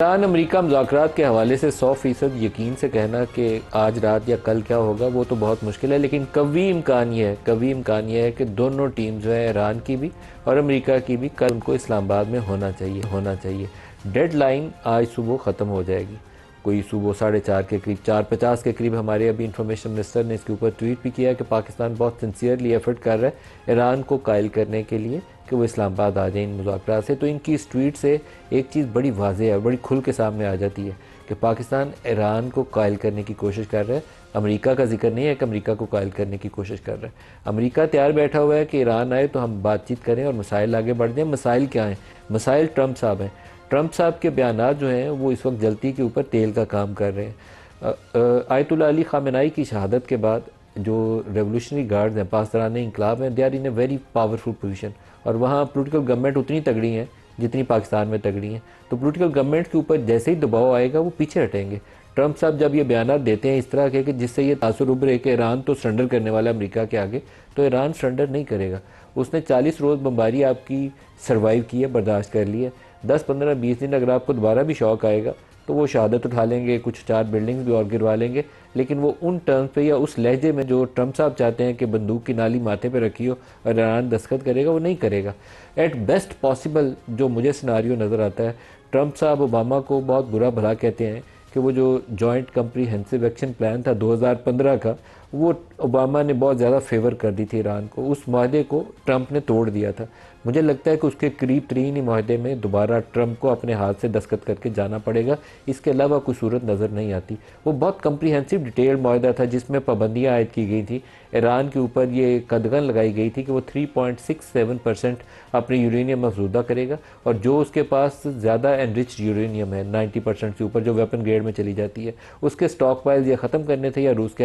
Iran America मुज़ाकरात के हवाले से 100% यकीन से कहना कि आज रात या कल क्या होगा वो तो बहुत मुश्किल है, लेकिन कवी इम्कान ये है कि दोनों टीम जो है, ईरान की भी और अमेरिका की भी, कल उनको इस्लामाबाद में होना चाहिए। डेडलाइन आज सुबह ख़त्म हो जाएगी, कोई सुबह 4:30 के करीब, 4:50 के करीब। हमारे अभी इंफॉर्मेशन मिनिस्टर ने इसके ऊपर ट्वीट भी किया कि पाकिस्तान बहुत सिंसियरली एफर्ट कर रहा है ईरान को कायल करने के लिए कि वो इस्लामाबाद आ जाए इन मुज़ाकरात से। तो इनकी इस ट्वीट से एक चीज़ बड़ी वाज़ेह है, बड़ी खुल के सामने आ जाती है कि पाकिस्तान ईरान को कायल करने की कोशिश कर रहा है। अमेरिका का जिक्र नहीं है कि अमेरिका को कायल करने की कोशिश कर रहा है। अमेरिका तैयार बैठा हुआ है कि ईरान आए तो हम बातचीत करें और मसाइल आगे बढ़ जाएँ। मसाइल क्या हैं? मसाइल ट्रंप साहब हैं। ट्रंप साहब के बयानात जो हैं वो इस वक्त जलती के ऊपर तेल का काम कर रहे हैं। आयतुल्लाह अली ख़ामेनी की शहादत के बाद जो रेवोल्यूशनरी गार्ड्स हैं, पासदारान इंकलाब हैं, they are in a very powerful position, और वहाँ पॉलिटिकल गवर्नमेंट उतनी तगड़ी हैं जितनी पाकिस्तान में तगड़ी हैं। तो पॉलिटिकल गवर्नमेंट के ऊपर जैसे ही दबाव आएगा वो पीछे हटेंगे। ट्रंप साहब जब ये बयान देते हैं इस तरह के कि जिससे ये तासुर उभरे कि ईरान तो सरेंडर करने वाला है अमेरिका के आगे, तो ईरान सरेंडर नहीं करेगा। उसने 40 रोज़ बमबारी आपकी सर्वाइव की है, बर्दाश्त कर ली है। 10, 15, 20 दिन अगर आपको दोबारा भी शौक आएगा तो वो शहादत उठा लेंगे, कुछ 4 बिल्डिंग्स भी और गिरवा लेंगे, लेकिन वो उन टर्म्स पे या उस लहजे में जो ट्रंप साहब चाहते हैं कि बंदूक की नाली माथे पे रखी हो और ईरान दस्तखत करेगा, वो नहीं करेगा। एट बेस्ट पॉसिबल जो मुझे सिनारियो नज़र आता है, ट्रंप साहब ओबामा को बहुत बुरा भला कहते हैं कि वो जो जॉइंट कम्प्रीहेंसिव एक्शन प्लान था 2015 का, वो ओबामा ने बहुत ज़्यादा फेवर कर दी थी ईरान को। उस माहदे को ट्रंप ने तोड़ दिया था। मुझे लगता है कि उसके करीब तरीन ही माहदे में दोबारा ट्रंप को अपने हाथ से दस्तखत करके जाना पड़ेगा। इसके अलावा कोई सूरत नज़र नहीं आती। वो बहुत कम्प्रीहेंसिव डिटेल्ड माहदा था जिसमें पाबंदियाँ आयद की गई थी ईरान के ऊपर। ये कदगन लगाई गई थी कि वो 3.67% अपनी यूरेनियम अफजूदा करेगा, और जो उसके पास ज़्यादा एनरिच यूरेनियम है 90% से ऊपर, जो वेपन ग्रेड में चली जाती है, उसके स्टॉक पाइल्स या ख़त्म करने थे या रूस के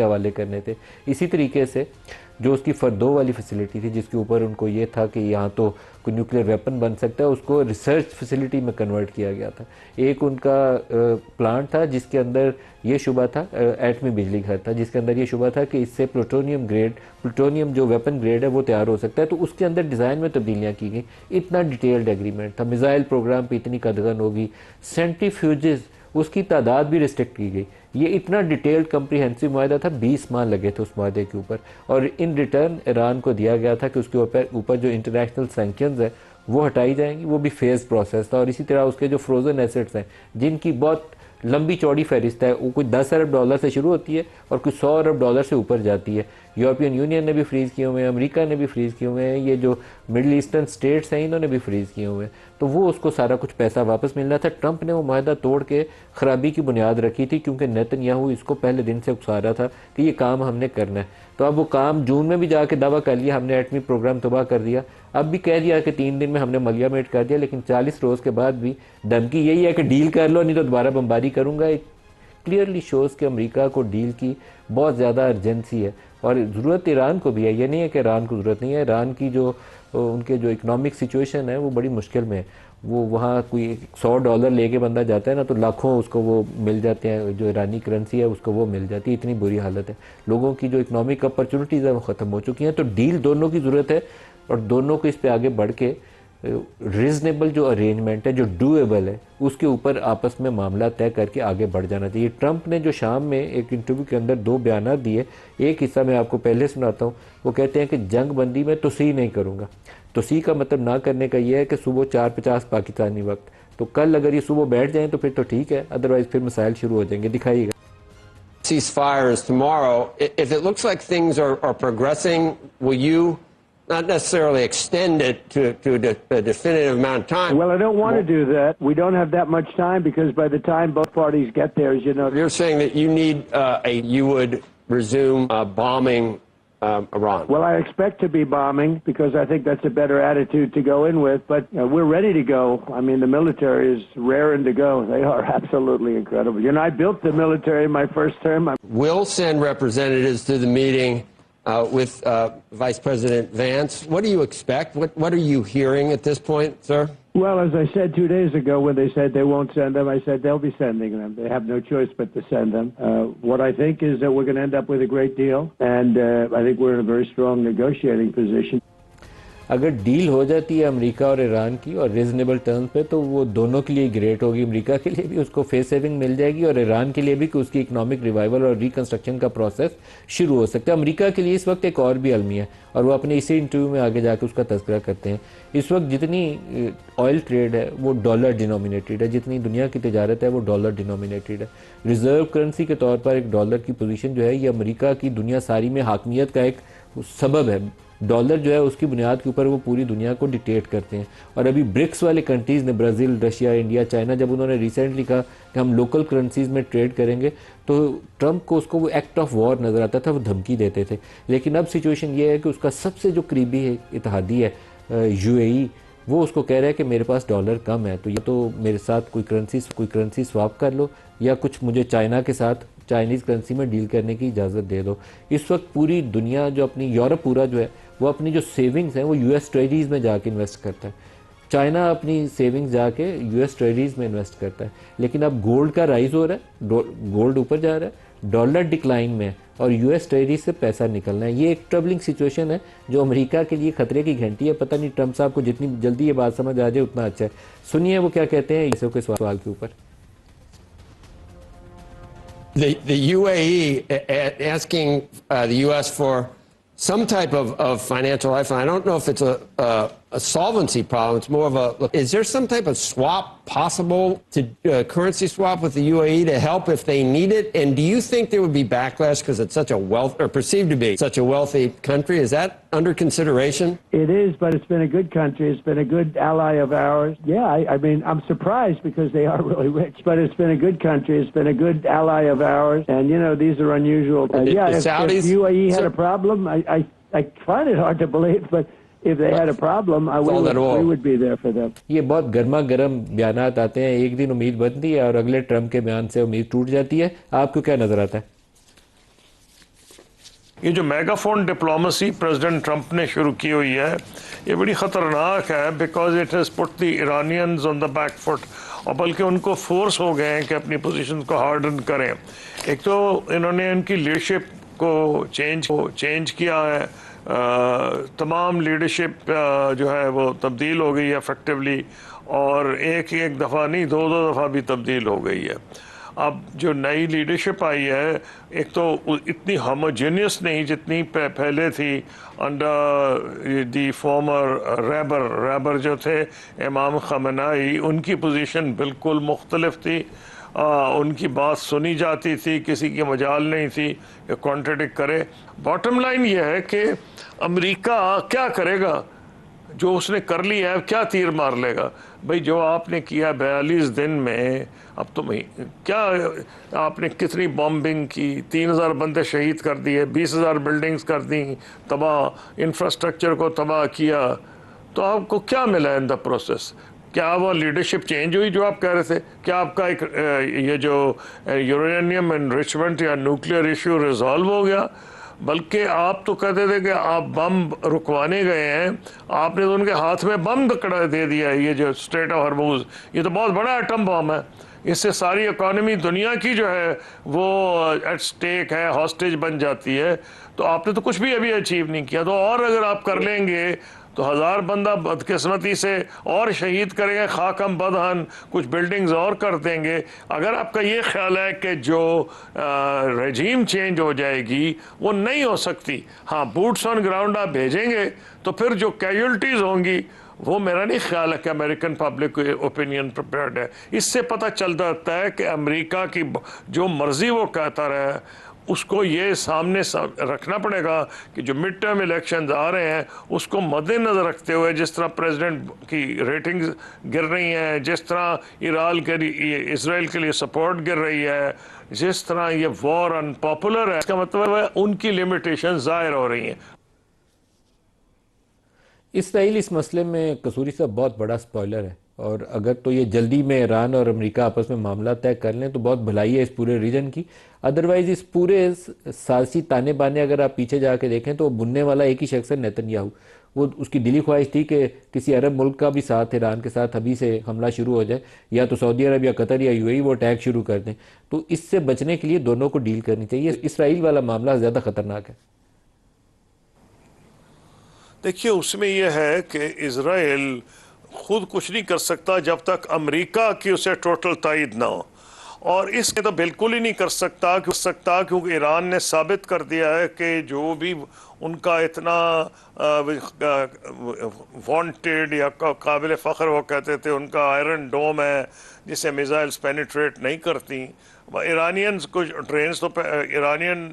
हवाले करने थे। इसी तरीके से जो उसकी फर्दो वाली फैसिलिटी थी जिसके ऊपर उनको ये था कि यहाँ तो कोई न्यूक्लियर वेपन बन सकता है, उसको रिसर्च फैसिलिटी में कन्वर्ट किया गया था। एक उनका प्लांट था जिसके अंदर ये शुबा था, एटमी बिजली घर था जिसके अंदर ये शुबा था कि इससे प्लूटोनियम जो वेपन ग्रेड है वो तैयार हो सकता है। तो उसके अंदर डिज़ाइन में तब्दीलियाँ की गई। इतना डिटेल्ड एग्रीमेंट था। मिसाइल प्रोग्राम पर इतनी कदगन होगी। सेंट्रीफ्यूजेस उसकी तादाद भी रिस्ट्रिक्ट की गई। ये इतना डिटेल्ड कम्प्रीहेंसिव माहदा था, 20 माह लगे थे उस माहदे के ऊपर, और इन रिटर्न ईरान को दिया गया था कि उसके ऊपर जो इंटरनेशनल सैंक्शंस है वो हटाई जाएंगी। वो भी फेज़ प्रोसेस था। और इसी तरह उसके जो फ्रोज़न एसेट्स हैं जिनकी बहुत लंबी चौड़ी फहरिस्त है, वो कोई 10 अरब डॉलर से शुरू होती है और कुछ 100 अरब डॉलर से ऊपर जाती है। यूरोपियन यूनियन ने भी फ्रीज़ किए हुए हैं, अमेरिका ने भी फ्रीज़ किए हुए हैं, ये जो मिडल ईस्टर्न स्टेट्स हैं इन्होंने भी फ्रीज़ किए हुए हैं। तो वो उसको सारा कुछ पैसा वापस मिलना था। ट्रंप ने वो माहदा तोड़ के ख़राबी की बुनियाद रखी थी, क्योंकि नेतन्याहू इसको पहले दिन से उकसा रहा था कि ये काम हमने करना है। तो अब वो काम जून में भी जाके दावा कर लिया, हमने एटमी प्रोग्राम तबाह कर दिया। अब भी कह दिया कि 3 दिन में हमने मलियामेट कर दिया, लेकिन 40 रोज़ के बाद भी धमकी यही है कि डील कर लो नहीं तो दोबारा बमबारी करूँगा। एक क्लियरली शोज़ कि अमेरिका को डील की बहुत ज़्यादा अर्जेंसी है, और ज़रूरत ईरान को भी है। ये नहीं है कि ईरान को ज़रूरत नहीं है। ईरान की जो उनके जो इकनॉमिक सिचुएशन है वो बड़ी मुश्किल में है। वो वहाँ कोई $100 लेके बंदा जाता है ना तो लाखों उसको वो मिल जाते हैं, जो ईरानी करेंसी है उसको वो मिल जाती है। इतनी बुरी हालत है। लोगों की जो इकनॉमिक अपॉर्चुनिटीज़ है वो ख़त्म हो चुकी हैं। तो डील दोनों की ज़रूरत है, और दोनों को इस पर आगे बढ़ के रीजनेबल जो अरेंजमेंट है, जो डूएबल है, उसके ऊपर आपस में मामला तय करके आगे बढ़ जाना चाहिए। ट्रंप ने जो शाम में एक इंटरव्यू के अंदर 2 बयान दिए, एक हिस्सा मैं आपको पहले सुनाता हूँ। वो कहते हैं कि जंग बंदी में तोसी नहीं करूँगा। तोसी का मतलब ना करने का ये है कि सुबह 4:50 पाकिस्तानी वक्त, तो कल अगर ये सुबह बैठ जाएं तो फिर तो ठीक है, अदरवाइज फिर मिसाइल शुरू हो जाएंगे। दिखाइएगा। Ceasefires tomorrow. If it looks like things are progressing, will you not necessarily extend it to a definitive amount of time? Well, I don't want to do that. We don't have that much time because by the time both parties get there, as you know. You're saying that you need you would resume bombing Iran. Well, I expect to be bombing because I think that's a better attitude to go in with, but we're ready to go. I mean, the military is raring to go. They are absolutely incredible. You know, I built the military in my first term. We'll send representatives to the meeting with Vice President Vance. What do you expect? What are you hearing at this point, sir? Well, as I said 2 days ago when they said they won't send them, I said they'll be sending them. They have no choice but to send them. What I think is that we're going to end up with a great deal, and I think we're in a very strong negotiating position. अगर deal हो जाती है America और Iran की और reasonable terms पे, तो वो दोनों के लिए ग्रेट होगी। अमेरिका के लिए भी उसको फेस सेविंग मिल जाएगी और ईरान के लिए भी कि उसकी इकोनॉमिक रिवाइवल और रिकंस्ट्रक्शन का प्रोसेस शुरू हो सकता है। अमेरिका के लिए इस वक्त एक और भी अलमिया है और वो अपने इसी इंटरव्यू में आगे जाकर उसका तस्करा करते हैं। इस वक्त जितनी ऑयल ट्रेड है वो डॉलर डिनोमिनेटेड है, जितनी दुनिया की तजारत है वो डॉलर डिनोमिनेटेड है। रिजर्व करेंसी के तौर पर एक डॉलर की पोजीशन जो है ये अमेरिका की दुनिया सारी में हाकमियत का एक सबब है। डॉलर जो है उसकी बुनियाद के ऊपर वो पूरी दुनिया को डिक्टेट करते हैं। और अभी ब्रिक्स वाले कंट्रीज़ ने, ब्राज़ील, रशिया, इंडिया, चाइना, जब उन्होंने रिसेंटली कहा कि हम लोकल करेंसीज में ट्रेड करेंगे, तो ट्रंप को उसको वो एक्ट ऑफ वॉर नज़र आता था, वो धमकी देते थे। लेकिन अब सिचुएशन ये है कि उसका सबसे जो करीबी इत्तेहादी है यूएई, वो उसको कह रहा है कि मेरे पास डॉलर कम है, तो या तो मेरे साथ कोई करेंसी स्वाप कर लो या कुछ मुझे चाइना के साथ चाइनीज़ करेंसी में डील करने की इजाज़त दे दो। इस वक्त पूरी दुनिया जो अपनी, यूरोप पूरा जो है वो अपनी जो सेविंग्स हैं वो यूएस ट्रेजरीज में जाके इन्वेस्ट करता है। चाइना अपनी सेविंग्स जाके यूएस ट्रेजरीज में इन्वेस्ट करता है। लेकिन अब गोल्ड का राइज हो रहा है, गोल्ड ऊपर जा रहा है, डॉलर डिक्लाइन में है और यूएस ट्रेजरी से पैसा निकलना है। ये एक ट्रबलिंग सिचुएशन है जो अमेरिका के लिए खतरे की घंटी है। पता नहीं ट्रंप साहब को जितनी जल्दी ये बात समझ आ जाए उतना अच्छा है। सुनिए वो क्या कहते हैं इसके सवाल के ऊपर। The UAE asking the U.S. for some type of financial lifeline. I don't know if it's a solvency problem. It's more of a, is there some type of swap possible to currency swap with the UAE to help if they need it? And do you think there would be backlash because it's such a or perceived to be such a wealthy country? Is that under consideration? It is, but it's been a good country. It's been a good ally of ours. Yeah, I mean, I'm surprised because they are really rich, but it's been a good country. It's been a good ally of ours. And, you know, these are unusual. If UAE had a problem, I find it hard to believe, but if they had a problem, we would be there for them. ये बहुत गर्मा गर्म बयानात आते हैं, एक दिन उम्मीद बनती है और अगले ट्रंप के बयान से उम्मीद टूट जाती है। आपको क्या नजर आता है? ये जो मेगाफोन डिप्लोमेसी प्रेसिडेंट ट्रंप ने शुरू की हुई है ये बड़ी ख़तरनाक है, because it has put the Iranians on the back foot, और बल्कि उनको फोर्स हो गए हैं कि अपनी पोजीशन को हार्डन करें। एक तो इन्होंने इनकी लीडरशिप को चेंज किया है, तमाम लीडरशिप जो है वो तब्दील हो गई है इफेक्टिवली, और एक दफ़ा नहीं दो दफ़ा भी तब्दील हो गई है। अब जो नई लीडरशिप आई है, एक तो इतनी होमोजेनियस नहीं जितनी पहले थी अंडर दी फॉर्मर रैबर जो थे इमाम खमेनी, उनकी पोजीशन बिल्कुल मुख्तलिफ थी। उनकी बात सुनी जाती थी, किसी की मजाल नहीं थी कि कॉन्ट्रडिक्ट करे। बॉटम लाइन ये है कि अमेरिका क्या करेगा, जो उसने कर लिया है क्या तीर मार लेगा। भाई जो आपने किया 42 दिन में, अब तो क्या आपने कितनी बॉम्बिंग की, 3000 बंदे शहीद कर दिए, 20,000 बिल्डिंग्स कर दी तबाह, इंफ्रास्ट्रक्चर को तबाह किया, तो आपको क्या मिला इन द प्रोसेस? क्या वो लीडरशिप चेंज हुई जो आप कह रहे थे? क्या आपका एक ये जो यूरेनियम एनरिचमेंट या न्यूक्लियर इशू रिजॉल्व हो गया? बल्कि आप तो कहते थे कि आप बम रुकवाने गए हैं, आपने तो उनके हाथ में बम दे दिया है। ये जो स्ट्रेट ऑफ हॉर्मुज़, ये तो बहुत बड़ा एटम बम है, इससे सारी इकॉनमी दुनिया की जो है वो एट स्टेक है, हॉस्टेज बन जाती है। तो आपने तो कुछ भी अभी अचीव नहीं किया। तो और अगर आप कर लेंगे तो 1000 बंदा बदकिस्मती से और शहीद करेंगे, खाकम बदहन, कुछ बिल्डिंग्स और कर देंगे। अगर आपका ये ख्याल है कि जो रजीम चेंज हो जाएगी वो नहीं हो सकती, हाँ बूट्स ऑन ग्राउंड आप भेजेंगे, तो फिर जो कैजुअल्टीज़ होंगी वो मेरा नहीं ख्याल है कि अमेरिकन पब्लिक ओपिनियन प्रिपेयर्ड है। इससे पता चल जाता है कि अमेरिका की जो मर्जी वो कहता रहे, उसको ये सामने रखना पड़ेगा कि जो मिड टर्म इलेक्शंस आ रहे हैं उसको मद्देनज़र रखते हुए, जिस तरह प्रेसिडेंट की रेटिंग्स गिर रही हैं, जिस तरह इसराइल के लिए सपोर्ट गिर रही है, जिस तरह ये वॉर अनपॉपुलर है, इसका मतलब है उनकी लिमिटेशन ज़ाहिर हो रही हैं। इसराइल इस मसले में कसूरी साहब बहुत बड़ा स्पॉइलर है, और अगर तो ये जल्दी में ईरान और अमेरिका आपस में मामला तय कर लें तो बहुत भलाई है इस पूरे रीजन की। अदरवाइज इस पूरे सालसी ताने बाने अगर आप पीछे जाके देखें तो बुनने वाला एक ही शख्स है, नेतन्याहू। वो उसकी दिली ख्वाहिश थी कि किसी अरब मुल्क का भी साथ ईरान के साथ अभी से हमला शुरू हो जाए, या तो सऊदी अरब या कतर या यूएई वो अटैक शुरू कर दें। तो इससे बचने के लिए दोनों को डील करनी चाहिए। इसराइल वाला मामला ज़्यादा खतरनाक है। देखिए उसमें यह है कि इजराइल खुद कुछ नहीं कर सकता जब तक अमेरिका की उसे टोटल तायद ना हो, और इसके तो बिल्कुल ही नहीं कर सकता क्योंकि ईरान ने साबित कर दिया है कि जो भी उनका इतना वांटेड या काबिल फ़ख्र वो कहते थे उनका आयरन डोम है जिसे मिसाइल्स पेनिट्रेट नहीं करती। ईरानियंस कुछ ड्रेन्स तो ईरानियन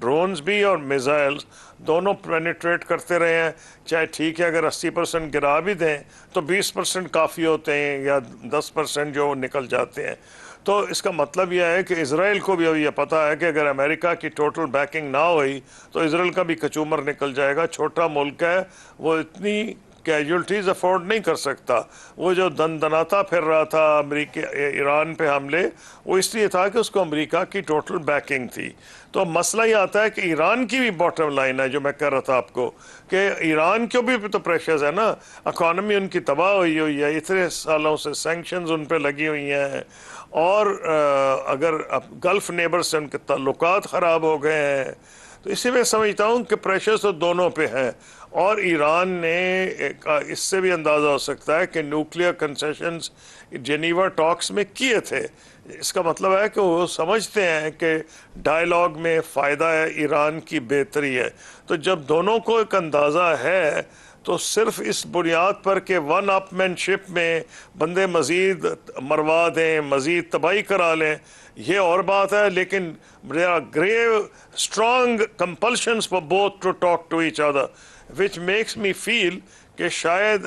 ड्रोन्स भी और मिसाइल्स दोनों पेनिट्रेट करते रहे हैं। चाहे ठीक है अगर 80% गिरा भी दें तो 20% काफ़ी होते हैं या 10% जो निकल जाते हैं। तो इसका मतलब यह है कि इजराइल को भी अब यह पता है कि अगर अमेरिका की टोटल बैकिंग ना हुई तो इजराइल का भी कचूमर निकल जाएगा। छोटा मुल्क है, वो इतनी कैजुअल्टीज अफोर्ड नहीं कर सकता। वो जो दनाता फिर रहा था ईरान पे हमले, वो इसलिए था कि उसको अमेरिका की टोटल बैकिंग थी। तो मसला ये आता है कि ईरान की भी बॉटम लाइन है, जो मैं कह रहा था आपको कि ईरान के भी तो प्रेशर्स है ना, इकॉनमी उनकी तबाह हुई है, इतने सालों से सैंक्शंस उन पर लगी हुई हैं, और अगर गल्फ नेबर से उनके ताल्लुकात ख़राब हो गए हैं। तो इसी में समझता हूँ कि प्रेशर्स तो दोनों पे हैं, और ईरान ने इससे भी अंदाज़ा हो सकता है कि न्यूक्लियर कंसेशंस जेनीवा टॉक्स में किए थे। इसका मतलब है कि वो समझते हैं कि डायलॉग में फ़ायदा है, ईरान की बेहतरी है। तो जब दोनों को एक अंदाज़ा है तो सिर्फ इस बुनियाद पर कि वन अपमैनशिप में बंदे मज़ीद मरवा दें, मज़ीद तबाही करा लें, ये और बात है। लेकिन there are grave strong compulsions for both to talk to each other, which makes me feel कि शायद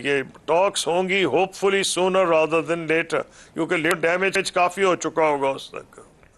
ये टॉक्स होंगी hopefully sooner rather than later, क्योंकि डैमेज काफ़ी हो चुका होगा उस तक।